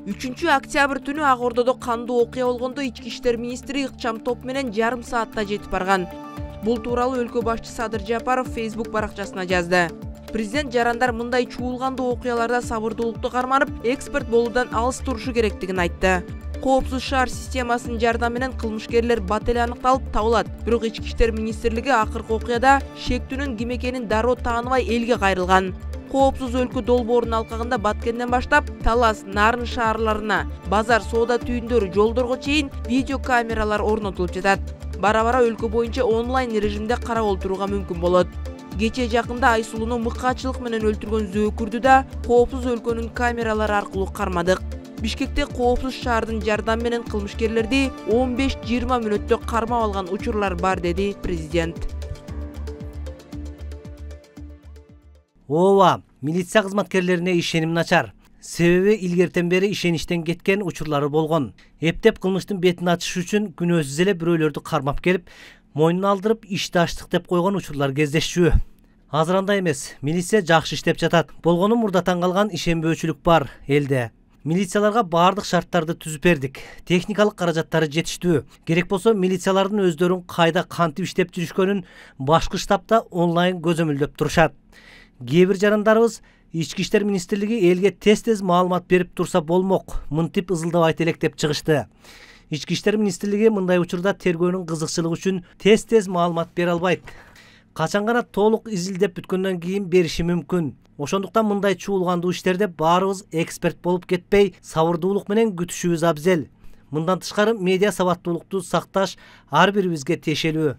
3-октябрь түнү Ак Ордодо кандуу окуя болгондо Ички иштер министри ыкчам топ менен жарым саатта жетип барган. Бул тууралуу өлкө башчысы Садыр Жапаров Facebook баракчасына жазды. Президент жарандар мындай чуулгандуу окуяларда сабырдуулукту карманып, эксперт болуудан алыс турушу керектигин айтты. Коопсуз шаар системасынын жардамы менен кылмышкерлер бат эле аныкталып табылат. Бирок Ички иштер министрлиги акыркы окуяда шектүүнүн ким экенин дароо тааныбай элге кайрылган. Коопсуз өлкө долбоорунун алкагында Баткенден баштап Талас, Нарын шаарларына, базар, соода түйүндөрү, жолдорго чейин видео камералар орнотулуп жатат. Бара-бара өлкө боюнча онлайн режимде карап отурууга мүмкүн болот. Кече жакында Айсулууну мыкаачылык менен өлтүргөн зөөкүрдү да коопсуз өлкөнүн камералары аркылуу кармадык. Бишкекте коопсуз шаардын жардамы менен кылмышкерлерди 15-20 мүнөттө кармап алган учурлар бар, деди президент. Ооба, милиция кызматкерлерине ишеним начар. Себеби илгертен бери ишеништен кеткен учурлары болгон. Эптеп кылмыштын бетин ачыш үчүн күнөөсүз эле бирөөлөрдү кармап келип, мойнуна алдырып ишти ачтык деп койгон учурлар кездешчү. Азыр андай эмес, милиция жакшы иштеп жатат. Болгону мурдатан калган ишенбөөчүлүк бар элде. Милицияларга баардык шарттарды түзүп бердик. Техникалык каражаттары жетиштүү. Керек болсо милициялардын өздөрүн кайда кантип иштеп жүрүшкөнүн башкы штабта онлайн көзөмөлдөп турушат. Кээ бир жарандарыбыз Ички иштер министрлиги элге тез-тез маалымат берип турса болмок, мынтип ызылдабайт элек деп чыгышты. Ички иштер министрлиги мындай учурда тергөөнүн кызыкчылыгы үчүн тез-тез маалымат бере албайт. Качан гана толук изилдеп бүткөндөн кийин бериши мүмкүн. Ошондуктан мындай чуулгандуу иштерде баарыбыз эксперт болуп кетпей, сабырдуулук менен күтүшүбүз абзел. Мындан тышкары медиа сабаттуулукту сакташ ар бирибизге тиешелүү.